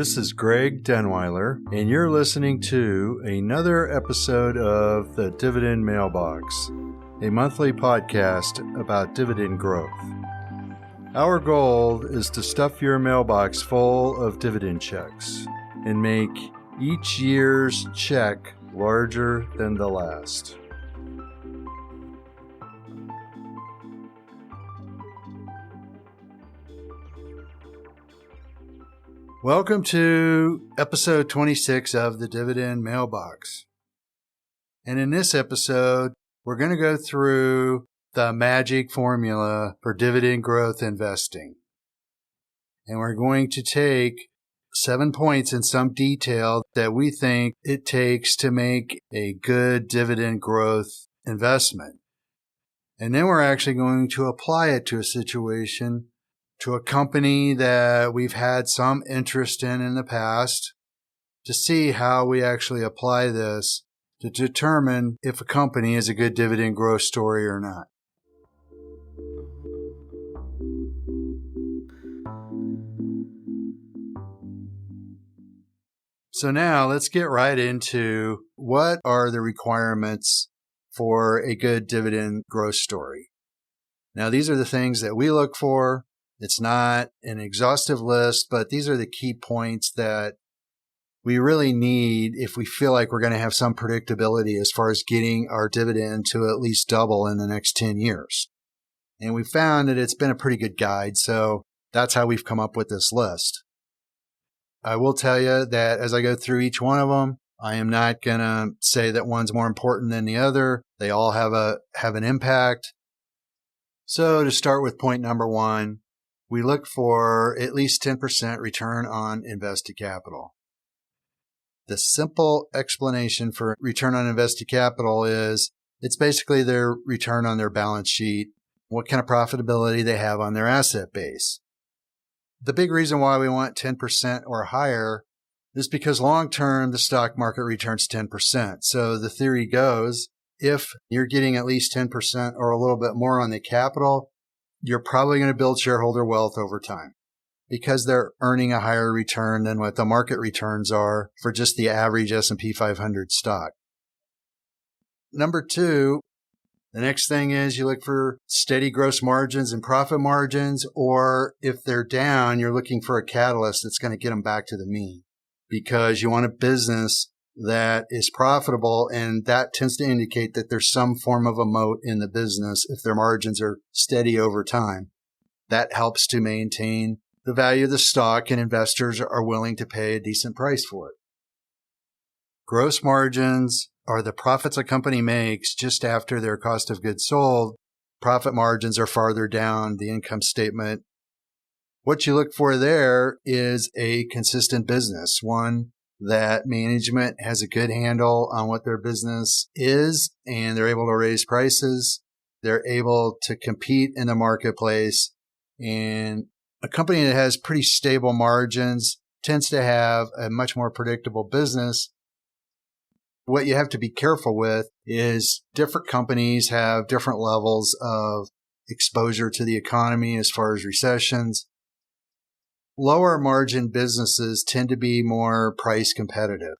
This is Greg Denweiler, and you're listening to another episode of the Dividend Mailbox, a monthly podcast about dividend growth. Our goal is to stuff your mailbox full of dividend checks and make each year's check larger than the last. Welcome to episode 26 of the Dividend Mailbox. And in this episode, we're going to go through the magic formula for dividend growth investing. And we're going to take 7 points in some detail that we think it takes to make a good dividend growth investment. And then we're actually going to apply it to a situation, to a company that we've had some interest in the past, to see how we actually apply this to determine if a company is a good dividend growth story or not. So now let's get right into what are the requirements for a good dividend growth story. Now, these are the things that we look for. It's not an exhaustive list, but these are the key points that we really need if we feel like we're going to have some predictability as far as getting our dividend to at least double in the next 10 years. And we found that it's been a pretty good guide, so that's how we've come up with this list. I will tell you that as I go through each one of them, I am not going to say that one's more important than the other. They all have an impact. So to start with point number one, we look for at least 10% return on invested capital. The simple explanation for return on invested capital is it's basically their return on their balance sheet, what kind of profitability they have on their asset base. The big reason why we want 10% or higher is because long-term, the stock market returns 10%. So the theory goes, if you're getting at least 10% or a little bit more on the capital, you're probably going to build shareholder wealth over time because they're earning a higher return than what the market returns are for just the average S&P 500 stock. Number two, the next thing is you look for steady gross margins and profit margins, or if they're down, you're looking for a catalyst that's going to get them back to the mean because you want a business that is profitable, and that tends to indicate that there's some form of a moat in the business if their margins are steady over time. That helps to maintain the value of the stock, and investors are willing to pay a decent price for it. Gross margins are the profits a company makes just after their cost of goods sold. Profit margins are farther down the income statement. What you look for there is a consistent business, one that management has a good handle on what their business is, and they're able to raise prices. They're able to compete in the marketplace. And a company that has pretty stable margins tends to have a much more predictable business. What you have to be careful with is different companies have different levels of exposure to the economy as far as recessions. Lower margin businesses tend to be more price competitive,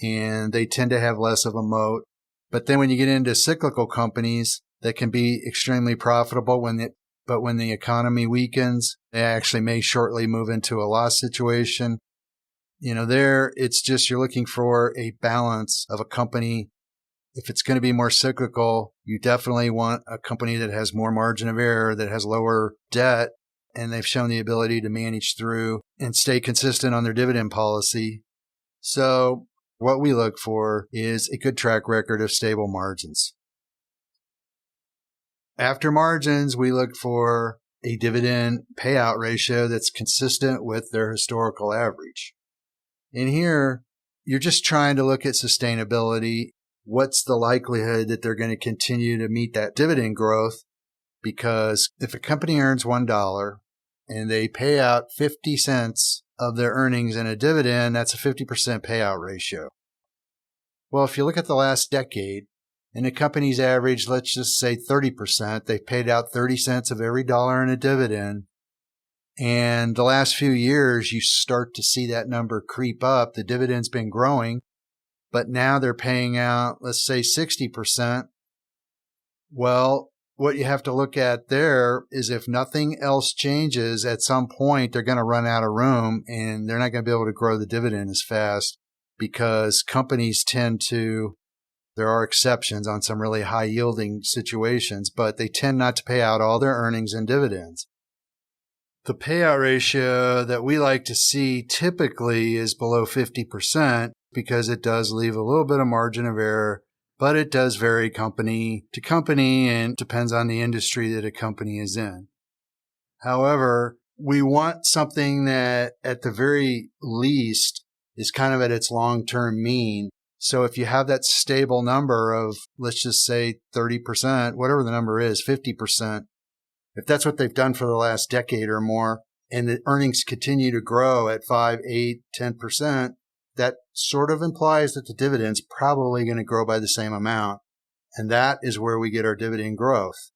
and they tend to have less of a moat. But then when you get into cyclical companies that can be extremely profitable, when the economy weakens, they actually may shortly move into a loss situation. There it's just you're looking for a balance of a company. If it's going to be more cyclical, you definitely want a company that has more margin of error, that has lower debt, and they've shown the ability to manage through and stay consistent on their dividend policy. So what we look for is a good track record of stable margins. After margins, we look for a dividend payout ratio that's consistent with their historical average. And here, you're just trying to look at sustainability. What's the likelihood that they're going to continue to meet that dividend growth? Because if a company earns $1 and they pay out 50 cents of their earnings in a dividend, that's a 50% payout ratio. Well, if you look at the last decade, and the company's average, let's just say 30%, they've paid out 30 cents of every dollar in a dividend. And the last few years, you start to see that number creep up. The dividend's been growing, but now they're paying out, let's say 60%. Well, what you have to look at there is if nothing else changes, at some point, they're going to run out of room and they're not going to be able to grow the dividend as fast because companies tend to, there are exceptions on some really high yielding situations, but they tend not to pay out all their earnings in dividends. The payout ratio that we like to see typically is below 50% because it does leave a little bit of margin of error, but it does vary company to company and depends on the industry that a company is in. However, we want something that at the very least is kind of at its long-term mean. So if you have that stable number of, let's just say 30%, whatever the number is, 50%, if that's what they've done for the last decade or more, and the earnings continue to grow at 5, 8, 10%, that sort of implies that the dividend's probably going to grow by the same amount. And that is where we get our dividend growth.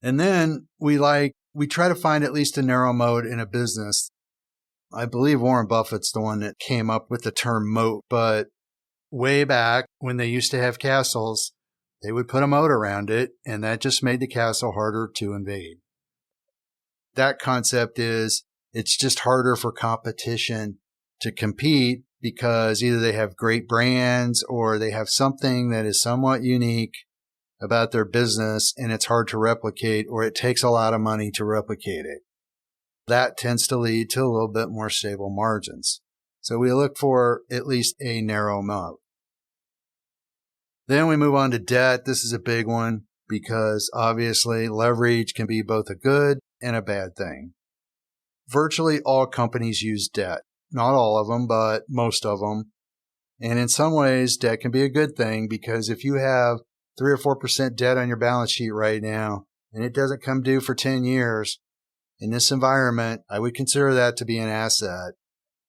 And then we try to find at least a narrow moat in a business. I believe Warren Buffett's the one that came up with the term moat, but way back when they used to have castles, they would put a moat around it, and that just made the castle harder to invade. That concept is it's just harder for competition to compete because either they have great brands or they have something that is somewhat unique about their business and it's hard to replicate, or it takes a lot of money to replicate it. That tends to lead to a little bit more stable margins. So we look for at least a narrow moat. Then we move on to debt. This is a big one because obviously leverage can be both a good and a bad thing. Virtually all companies use debt. Not all of them, but most of them. And in some ways, debt can be a good thing because if you have 3 or 4% debt on your balance sheet right now and it doesn't come due for 10 years, in this environment, I would consider that to be an asset.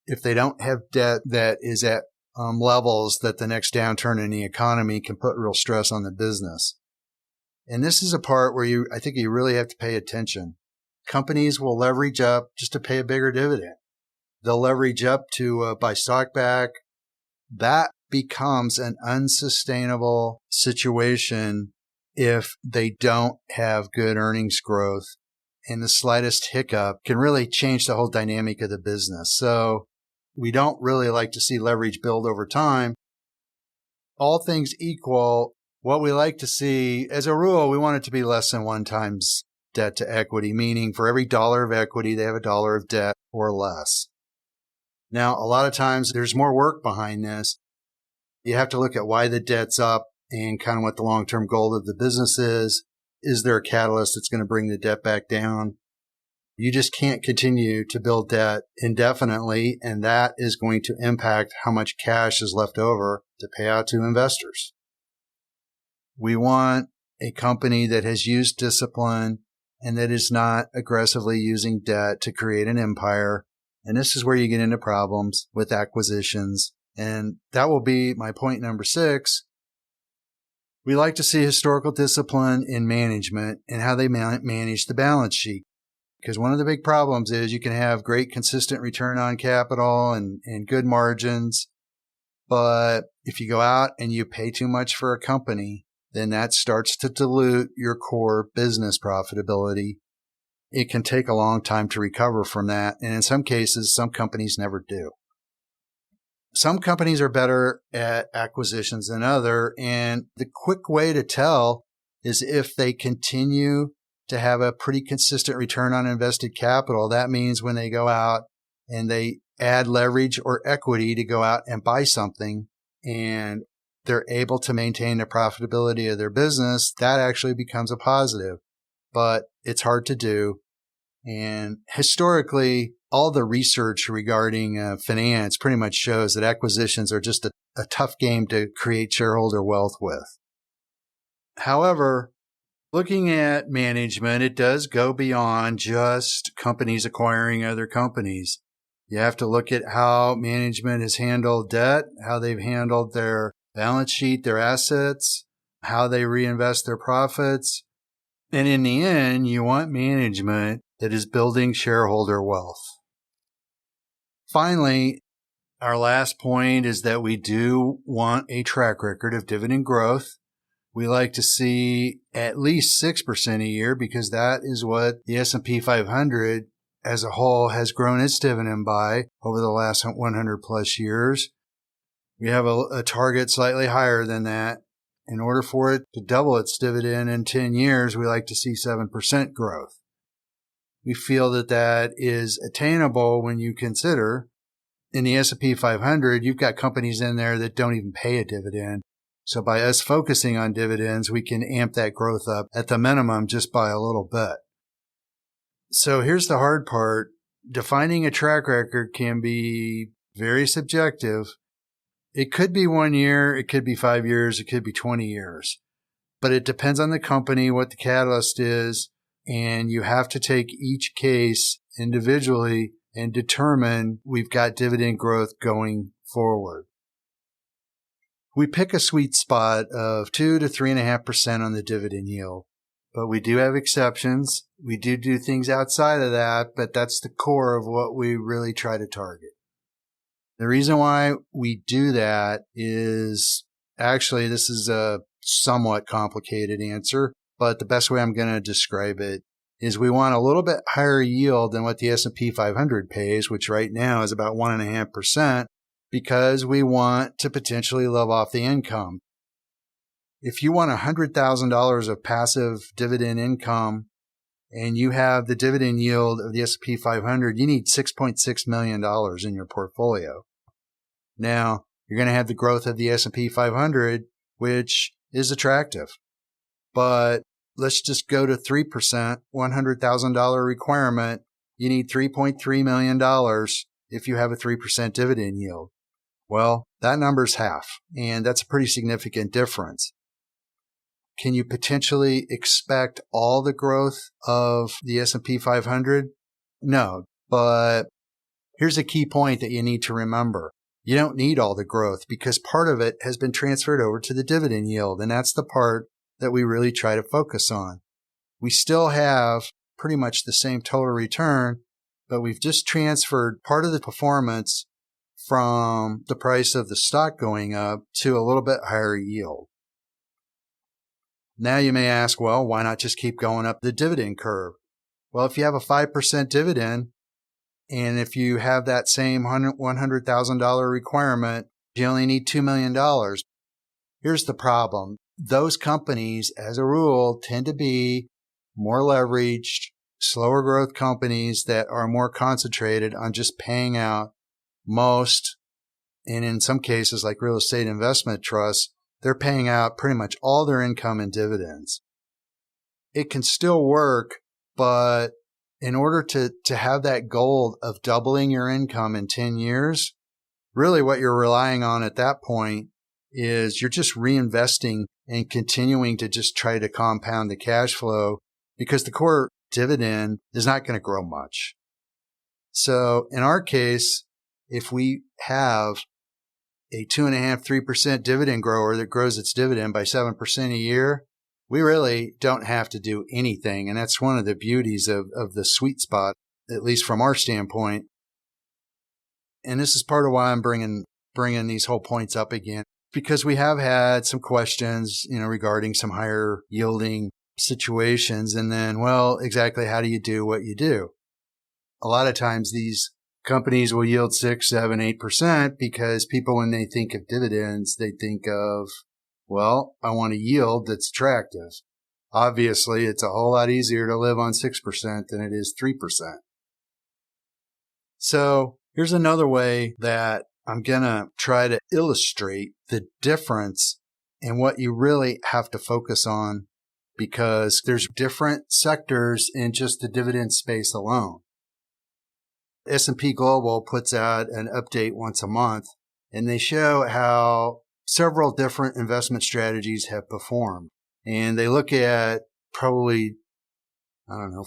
If they don't have debt that is at levels that the next downturn in the economy can put real stress on the business. And this is a part where I think you really have to pay attention. Companies will leverage up just to pay a bigger dividend. They'll leverage up to buy stock back. That becomes an unsustainable situation if they don't have good earnings growth. And the slightest hiccup can really change the whole dynamic of the business. So we don't really like to see leverage build over time. All things equal, what we like to see, as a rule, we want it to be less than 1 times debt to equity, meaning for every dollar of equity, they have $1 of debt or less. Now, a lot of times there's more work behind this. You have to look at why the debt's up and kind of what the long-term goal of the business is. Is there a catalyst that's going to bring the debt back down? You just can't continue to build debt indefinitely, and that is going to impact how much cash is left over to pay out to investors. We want a company that has used discipline and that is not aggressively using debt to create an empire. And this is where you get into problems with acquisitions. And that will be my point number 6. We like to see historical discipline in management and how they manage the balance sheet. Because one of the big problems is you can have great consistent return on capital and good margins. But if you go out and you pay too much for a company, then that starts to dilute your core business profitability. It can take a long time to recover from that. And in some cases, some companies never do. Some companies are better at acquisitions than others. And the quick way to tell is if they continue to have a pretty consistent return on invested capital. That means when they go out and they add leverage or equity to go out and buy something and they're able to maintain the profitability of their business, that actually becomes a positive. But it's hard to do. And historically, all the research regarding finance pretty much shows that acquisitions are just a tough game to create shareholder wealth with. However, looking at management, it does go beyond just companies acquiring other companies. You have to look at how management has handled debt, how they've handled their balance sheet, their assets, how they reinvest their profits. And in the end, you want management that is building shareholder wealth. Finally, our last point is that we do want a track record of dividend growth. We like to see at least 6% a year because that is what the S&P 500 as a whole has grown its dividend by over the last 100 plus years. We have a target slightly higher than that. In order for it to double its dividend in 10 years, we like to see 7% growth. We feel that that is attainable when you consider in the S&P 500, you've got companies in there that don't even pay a dividend. So by us focusing on dividends, we can amp that growth up at the minimum just by a little bit. So here's the hard part. Defining a track record can be very subjective. It could be 1 year, it could be 5 years, it could be 20 years. But it depends on the company, what the catalyst is, and you have to take each case individually and determine we've got dividend growth going forward. We pick a sweet spot of 2 to 3.5% on the dividend yield, but we do have exceptions. We do things outside of that, but that's the core of what we really try to target. The reason why we do that is actually this is a somewhat complicated answer, but the best way I'm going to describe it is we want a little bit higher yield than what the S&P 500 pays, which right now is about 1.5%, because we want to potentially live off the income. If you want $100,000 of passive dividend income and you have the dividend yield of the S&P 500, you need $6.6 million in your portfolio. Now, you're going to have the growth of the S&P 500, which is attractive. But let's just go to 3%, $100,000 requirement. You need $3.3 million if you have a 3% dividend yield. Well, that number's half, and that's a pretty significant difference. Can you potentially expect all the growth of the S&P 500? No, but here's a key point that you need to remember. You don't need all the growth because part of it has been transferred over to the dividend yield, and that's the part that we really try to focus on. We still have pretty much the same total return, but we've just transferred part of the performance from the price of the stock going up to a little bit higher yield. Now you may ask, well, why not just keep going up the dividend curve? Well, if you have a 5% dividend, and if you have that same $100,000 requirement, you only need $2 million. Here's the problem. Those companies, as a rule, tend to be more leveraged, slower growth companies that are more concentrated on just paying out most, and in some cases, like real estate investment trusts, they're paying out pretty much all their income in dividends. It can still work, but in order to have that goal of doubling your income in 10 years, really what you're relying on at that point is you're just reinvesting and continuing to just try to compound the cash flow because the core dividend is not going to grow much. So in our case, if we have a 2.5-3% dividend grower that grows its dividend by 7% a year, we really don't have to do anything. And that's one of the beauties of the sweet spot, at least from our standpoint. And this is part of why I'm bringing these whole points up again, because we have had some questions, regarding some higher yielding situations. And then, well, exactly how do you do what you do? A lot of times these companies will yield 6, 7, 8% because people, when they think of dividends, they think of, well, I want a yield that's attractive. Obviously, it's a whole lot easier to live on 6% than it is 3%. So here's another way that I'm going to try to illustrate the difference in what you really have to focus on, because there's different sectors in just the dividend space alone. S&P Global puts out an update once a month, and they show how several different investment strategies have performed. And they look at probably,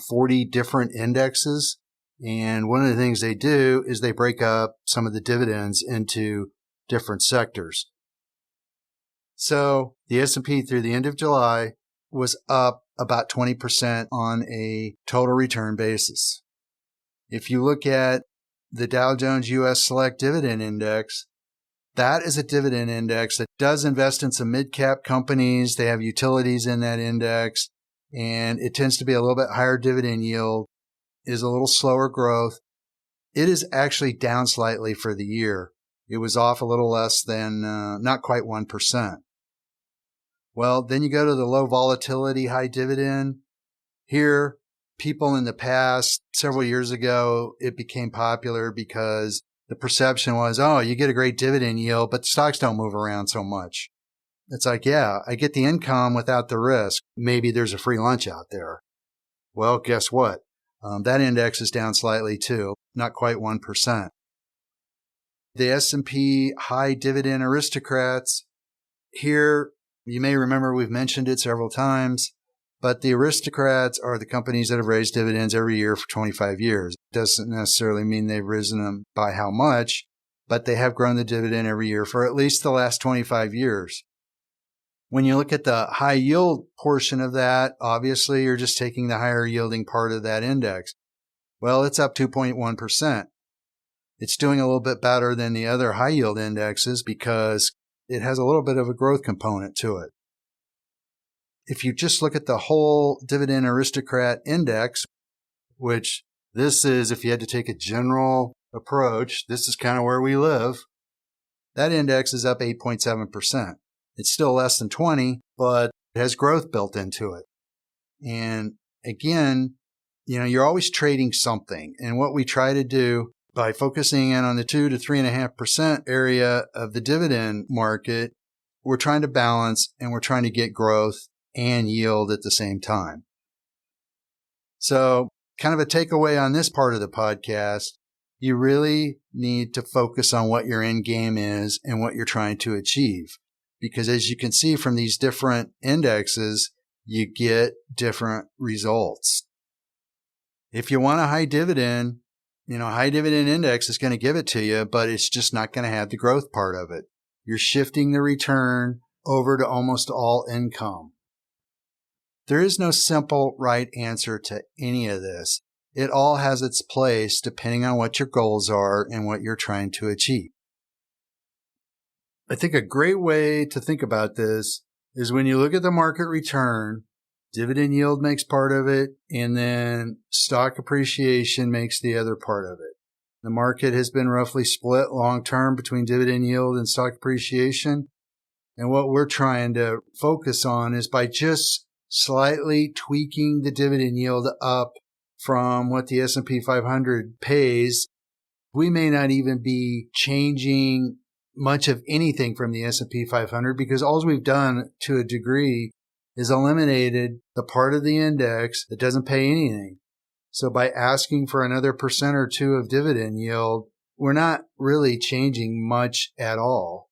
40 different indexes. And one of the things they do is they break up some of the dividends into different sectors. So the S&P through the end of July was up about 20% on a total return basis. If you look at the Dow Jones U.S. Select Dividend Index, that is a dividend index that does invest in some mid-cap companies. They have utilities in that index, and it tends to be a little bit higher dividend yield, is a little slower growth. It is actually down slightly for the year. It was off a little less than, not quite 1%. Well, then you go to the low volatility, high dividend. Here, people in the past, several years ago, it became popular because the perception was, oh, you get a great dividend yield, but the stocks don't move around so much. It's like, yeah, I get the income without the risk. Maybe there's a free lunch out there. Well, guess what? That index is down slightly too, not quite 1%. The S&P High Dividend Aristocrats, here, you may remember we've mentioned it several times, but the aristocrats are the companies that have raised dividends every year for 25 years. It doesn't necessarily mean they've risen them by how much, but they have grown the dividend every year for at least the last 25 years. When you look at the high yield portion of that, obviously you're just taking the higher yielding part of that index. Well, it's up 2.1%. It's doing a little bit better than the other high yield indexes because it has a little bit of a growth component to it. If you just look at the whole Dividend Aristocrat Index, which this is, if you had to take a general approach, this is kind of where we live, that index is up 8.7%. It's still less than 20, but it has growth built into it. And again, you're always trading something. And what we try to do by focusing in on the 2 to 3.5% area of the dividend market, we're trying to balance and we're trying to get growth and yield at the same time. So kind of a takeaway on this part of the podcast, you really need to focus on what your end game is and what you're trying to achieve. Because as you can see from these different indexes, you get different results. If you want a high dividend, high dividend index is going to give it to you, but it's just not going to have the growth part of it. You're shifting the return over to almost all income. There is no simple right answer to any of this. It all has its place depending on what your goals are and what you're trying to achieve. I think a great way to think about this is when you look at the market return, dividend yield makes part of it, and then stock appreciation makes the other part of it. The market has been roughly split long-term between dividend yield and stock appreciation. And what we're trying to focus on is by just slightly tweaking the dividend yield up from what the S&P 500 pays, we may not even be changing much of anything from the S&P 500 because all we've done to a degree is eliminated the part of the index that doesn't pay anything. So by asking for another % or 2 of dividend yield, we're not really changing much at all.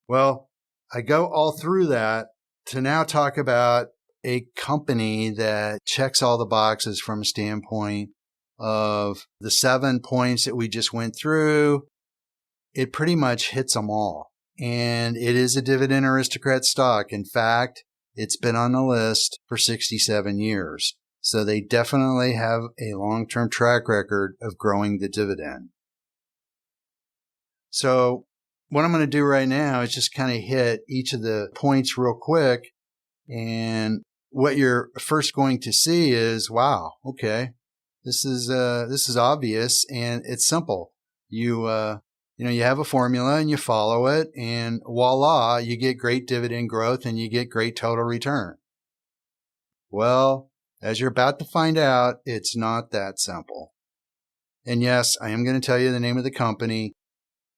Well, I go all through that to now talk about a company that checks all the boxes from a standpoint of the 7 points that we just went through. It pretty much hits them all. And it is a Dividend Aristocrat stock. In fact, it's been on the list for 67 years. So they definitely have a long-term track record of growing the dividend. So what I'm going to do right now is just kind of hit each of the points real quick. And what you're first going to see is, wow, okay, this is obvious and it's simple. You have a formula and you follow it and voila, you get great dividend growth and you get great total return. Well, as you're about to find out, it's not that simple. And yes, I am going to tell you the name of the company,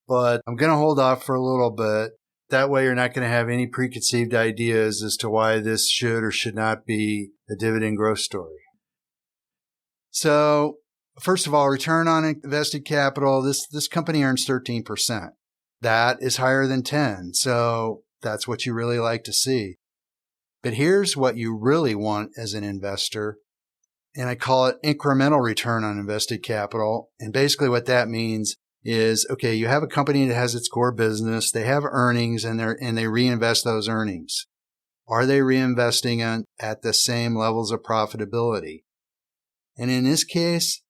but I'm going to hold off for a little bit. That way you're not going to have any preconceived ideas as to why this should or should not be a dividend growth story. So, first of all, return on invested capital, this company earns 13%. That is higher than 10. So that's what you really like to see. But here's what you really want as an investor. And I call it incremental return on invested capital. And basically what that means is, okay, you have a company that has its core business. They have earnings and they reinvest those earnings. Are they reinvesting at the same levels of profitability? And in this case,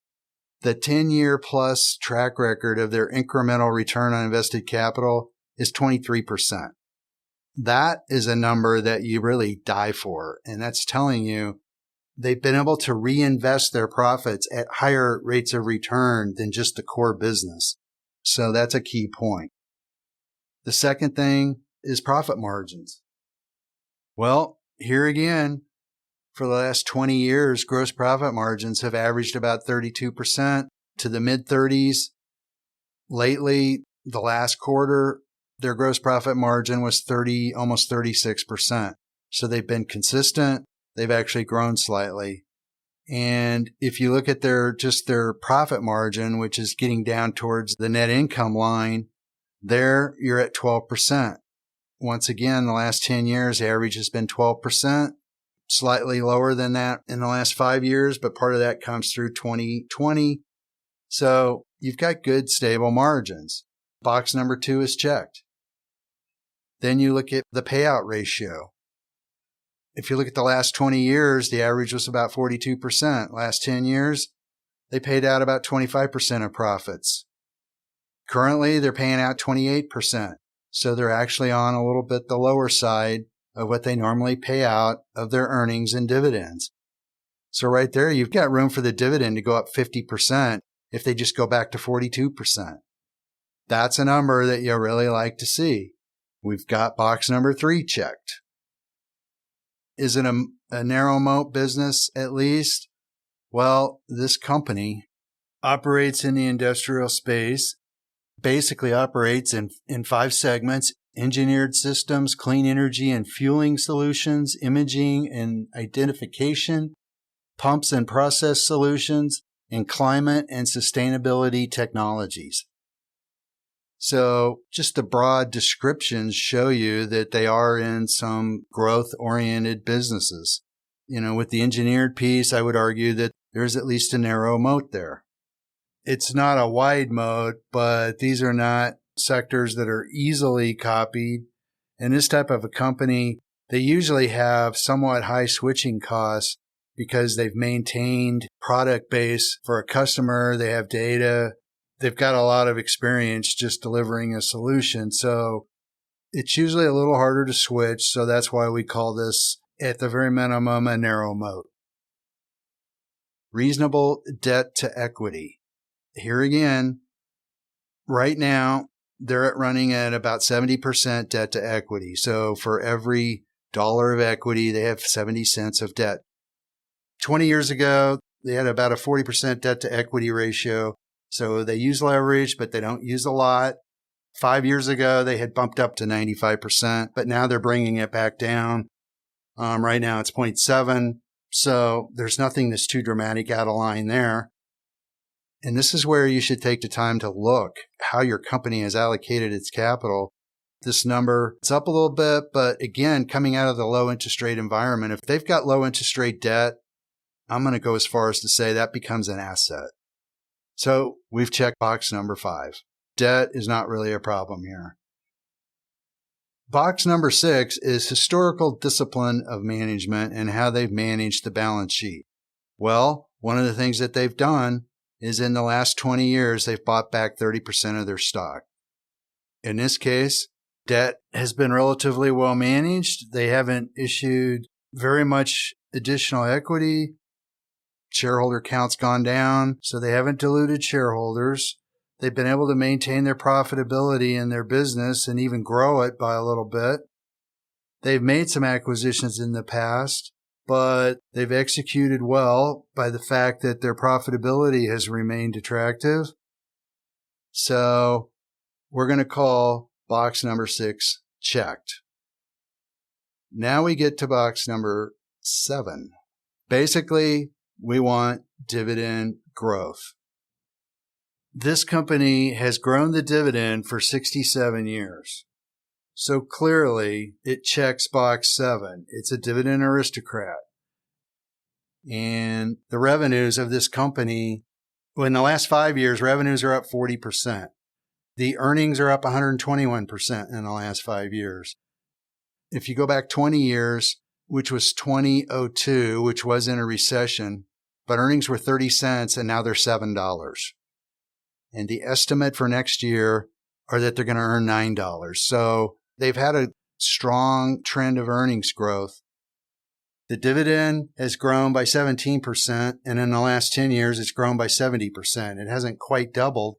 the 10-year plus track record of their incremental return on invested capital is 23%. That is a number that you really die for. And that's telling you they've been able to reinvest their profits at higher rates of return than just the core business. So that's a key point. The second thing is profit margins. Well, here again, for the last 20 years, gross profit margins have averaged about 32% to the mid-30s. Lately, the last quarter, their gross profit margin was almost 36%. So they've been consistent. They've actually grown slightly. And if you look at their profit margin, which is getting down towards the net income line, there you're at 12%. Once again, the last 10 years, the average has been 12%, slightly lower than that in the last 5 years, but part of that comes through 2020. So you've got good, stable margins. Box number 2 is checked. Then you look at the payout ratio. If you look at the last 20 years, the average was about 42%. Last 10 years, they paid out about 25% of profits. Currently, they're paying out 28%. So they're actually on a little bit the lower side of what they normally pay out of their earnings and dividends. So right there, you've got room for the dividend to go up 50% if they just go back to 42%. That's a number that you really like to see. We've got box number 3 checked. Is it a narrow moat business at least? Well, this company operates in the industrial space, basically operates in 5 segments: engineered systems, clean energy and fueling solutions, imaging and identification, pumps and process solutions, and climate and sustainability technologies. So just the broad descriptions show you that they are in some growth-oriented businesses. With the engineered piece, I would argue that there's at least a narrow moat there. It's not a wide moat, but these are not sectors that are easily copied. And this type of a company, they usually have somewhat high switching costs because they've maintained product base for a customer. They have data. They've got a lot of experience just delivering a solution. So it's usually a little harder to switch. So that's why we call this, at the very minimum, a narrow moat. Reasonable debt to equity. Here again, right now, they're running at about 70% debt to equity. So for every dollar of equity, they have 70 cents of debt. 20 years ago, they had about a 40% debt to equity ratio. So they use leverage, but they don't use a lot. 5 years ago, they had bumped up to 95%, but now they're bringing it back down. Right now, it's 0.7. So there's nothing that's too dramatic out of line there. And this is where you should take the time to look how your company has allocated its capital. This number, it's up a little bit, but again, coming out of the low interest rate environment, if they've got low interest rate debt, I'm going to go as far as to say that becomes an asset. So we've checked box number 5. Debt is not really a problem here. Box number 6 is historical discipline of management and how they've managed the balance sheet. Well, one of the things that they've done is in the last 20 years, they've bought back 30% of their stock. In this case, debt has been relatively well managed. They haven't issued very much additional equity. Shareholder count's gone down, so they haven't diluted shareholders. They've been able to maintain their profitability in their business and even grow it by a little bit. They've made some acquisitions in the past, but they've executed well by the fact that their profitability has remained attractive. So we're going to call box number 6 checked. Now we get to box number 7. Basically, we want dividend growth. This company has grown the dividend for 67 years. So clearly, it checks box 7. It's a dividend aristocrat. And the revenues of this company, in the last 5 years, revenues are up 40%. The earnings are up 121% in the last 5 years. if you go back 20 years, which was 2002, which was in a recession, but earnings were 30 cents and now they're $7. And the estimate for next year are that they're going to earn $9. So they've had a strong trend of earnings growth. The dividend has grown by 17%, and in the last 10 years, it's grown by 70%. It hasn't quite doubled,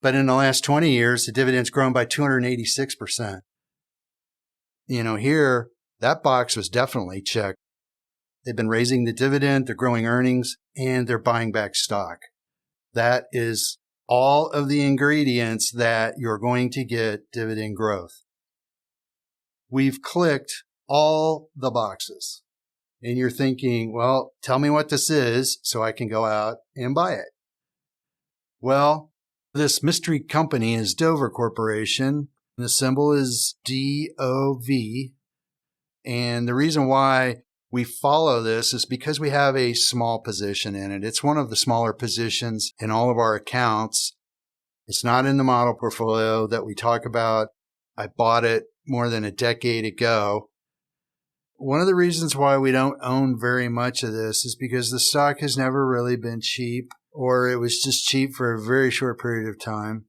but in the last 20 years, the dividend's grown by 286%. Here, that box was definitely checked. They've been raising the dividend, they're growing earnings, and they're buying back stock. That is all of the ingredients that you're going to get dividend growth. We've clicked all the boxes. And you're thinking, well, tell me what this is so I can go out and buy it. Well, this mystery company is Dover Corporation. The symbol is DOV. And the reason why we follow this is because we have a small position in it. It's one of the smaller positions in all of our accounts. It's not in the model portfolio that we talk about. I bought it more than a decade ago. One of the reasons why we don't own very much of this is because the stock has never really been cheap, or it was just cheap for a very short period of time.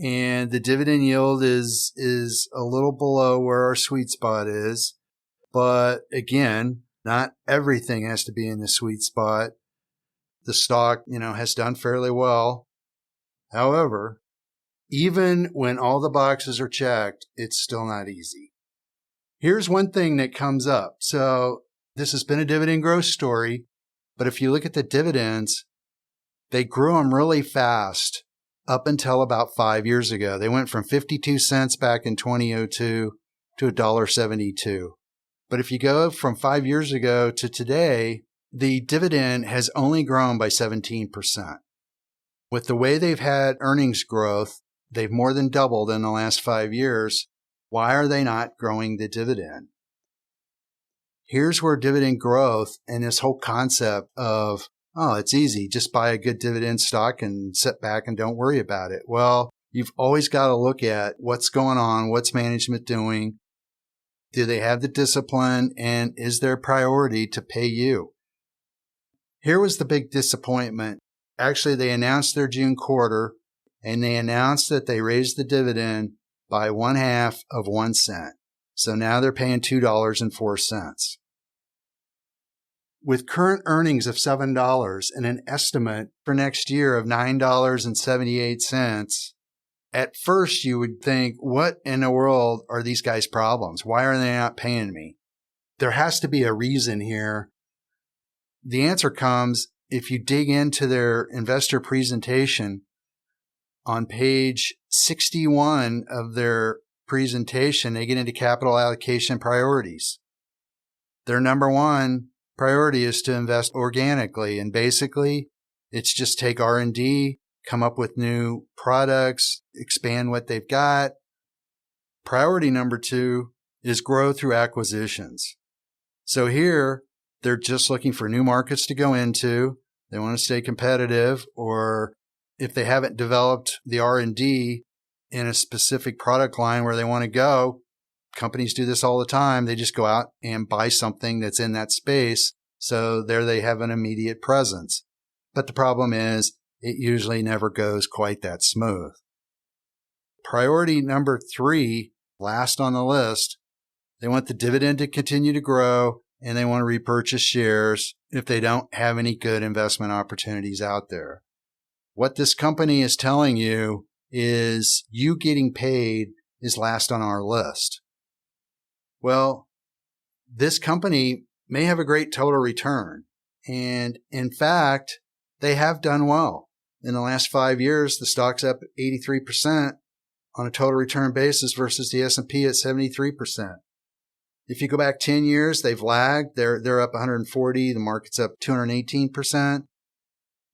And the dividend yield is a little below where our sweet spot is. But again, not everything has to be in the sweet spot. The stock, has done fairly well. However, even when all the boxes are checked, it's still not easy. Here's one thing that comes up. So this has been a dividend growth story, but if you look at the dividends, they grew them really fast up until about 5 years ago. They went from 52 cents back in 2002 to $1.72. But if you go from 5 years ago to today, the dividend has only grown by 17%. With the way they've had earnings growth, they've more than doubled in the last 5 years. Why are they not growing the dividend? Here's where dividend growth and this whole concept of, it's easy, just buy a good dividend stock and sit back and don't worry about it. Well, you've always got to look at what's going on, what's management doing, do they have the discipline, and is their priority to pay you? Here was the big disappointment. Actually, they announced their June quarter, and they announced that they raised the dividend by 1/2 of 1 cent. So now they're paying $2.04. With current earnings of $7 and an estimate for next year of $9.78, at first you would think, what in the world are these guys' problems? Why are they not paying me? There has to be a reason here. The answer comes if you dig into their investor presentation. On page 61 of their presentation, they get into capital allocation priorities. Their number one priority is to invest organically. And basically, it's just take R&D, come up with new products, expand what they've got. Priority number 2 is grow through acquisitions. So here, they're just looking for new markets to go into. They want to stay competitive, or if they haven't developed the R&D in a specific product line where they want to go, companies do this all the time. They just go out and buy something that's in that space. So there they have an immediate presence. But the problem is it usually never goes quite that smooth. Priority number 3, last on the list, they want the dividend to continue to grow, and they want to repurchase shares if they don't have any good investment opportunities out there. What this company is telling you is you getting paid is last on our list. Well, this company may have a great total return. And in fact, they have done well. In the last 5 years, the stock's up 83% on a total return basis versus the S&P at 73%. If you go back 10 years, they've lagged. They're up 140. The market's up 218%.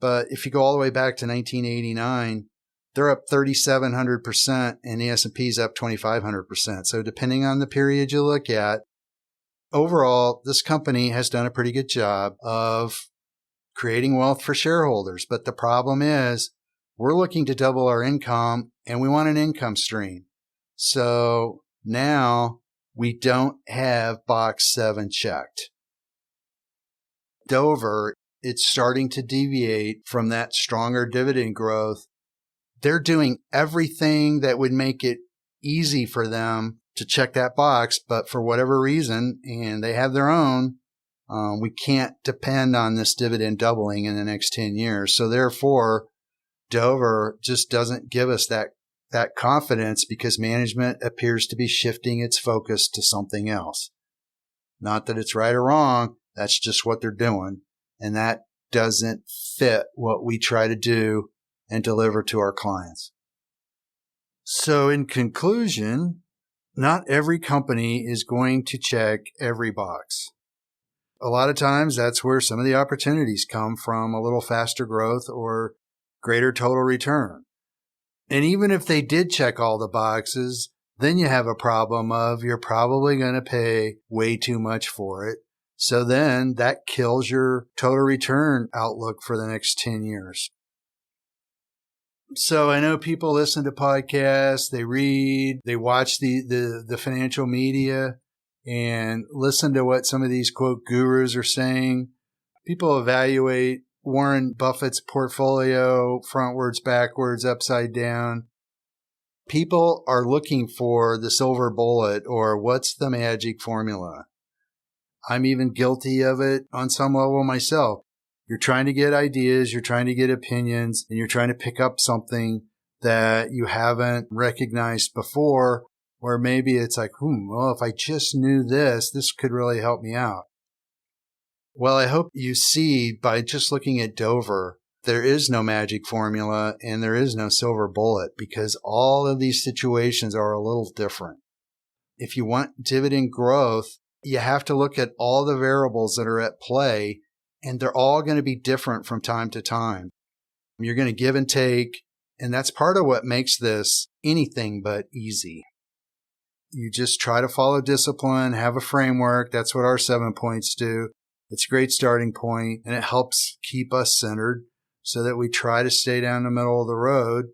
But if you go all the way back to 1989, they're up 3,700% and the S&P's up 2,500%. So depending on the period you look at, overall, this company has done a pretty good job of creating wealth for shareholders. But the problem is we're looking to double our income and we want an income stream. So now we don't have box 7 checked. Dover, it's starting to deviate from that stronger dividend growth. They're doing everything that would make it easy for them to check that box, but for whatever reason, and they have their own, we can't depend on this dividend doubling in the next 10 years. So therefore, Dover just doesn't give us that confidence because management appears to be shifting its focus to something else. Not that it's right or wrong. That's just what they're doing. And that doesn't fit what we try to do and deliver to our clients. So in conclusion, not every company is going to check every box. A lot of times that's where some of the opportunities come from, a little faster growth or greater total return. And even if they did check all the boxes, then you have a problem of you're probably going to pay way too much for it. So then that kills your total return outlook for the next 10 years. So I know people listen to podcasts, they read, they watch the financial media and listen to what some of these quote gurus are saying. People evaluate Warren Buffett's portfolio frontwards, backwards, upside down. People are looking for the silver bullet or what's the magic formula. I'm even guilty of it on some level myself. You're trying to get ideas, you're trying to get opinions, and you're trying to pick up something that you haven't recognized before, or maybe it's like, well, if I just knew this could really help me out. Well, I hope you see by just looking at Dover, there is no magic formula and there is no silver bullet because all of these situations are a little different. If you want dividend growth, you have to look at all the variables that are at play, and they're all going to be different from time to time. You're going to give and take, and that's part of what makes this anything but easy. You just try to follow discipline, have a framework. That's what our 7 points do. It's a great starting point, and it helps keep us centered so that we try to stay down the middle of the road.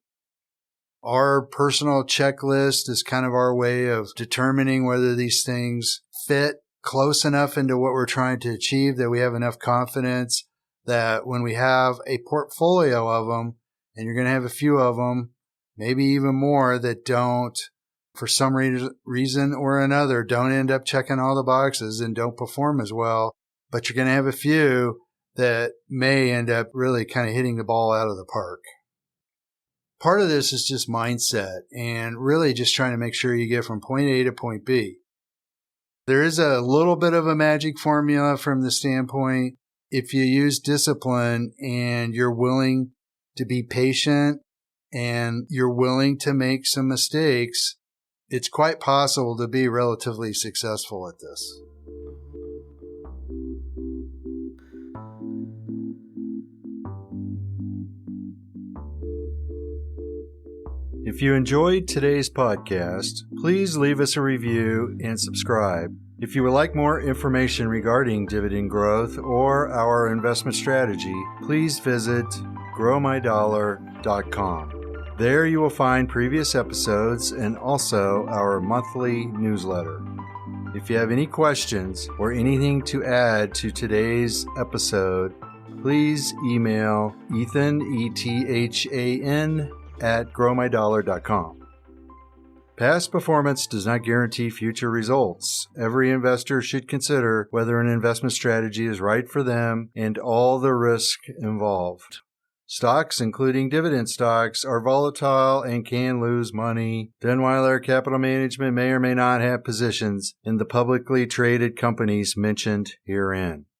Our personal checklist is kind of our way of determining whether these things fit close enough into what we're trying to achieve that we have enough confidence that when we have a portfolio of them, and you're going to have a few of them, maybe even more that don't, for some reason or another, don't end up checking all the boxes and don't perform as well. But you're going to have a few that may end up really kind of hitting the ball out of the park. Part of this is just mindset and really just trying to make sure you get from point A to point B. There is a little bit of a magic formula from the standpoint, if you use discipline and you're willing to be patient and you're willing to make some mistakes, it's quite possible to be relatively successful at this. If you enjoyed today's podcast, please leave us a review and subscribe. If you would like more information regarding dividend growth or our investment strategy, please visit growmydollar.com. There you will find previous episodes and also our monthly newsletter. If you have any questions or anything to add to today's episode, please email Ethan, ETHAN, at growmydollar.com. Past performance does not guarantee future results. Every investor should consider whether an investment strategy is right for them and all the risk involved. Stocks, including dividend stocks, are volatile and can lose money. Denweiler Capital Management may or may not have positions in the publicly traded companies mentioned herein.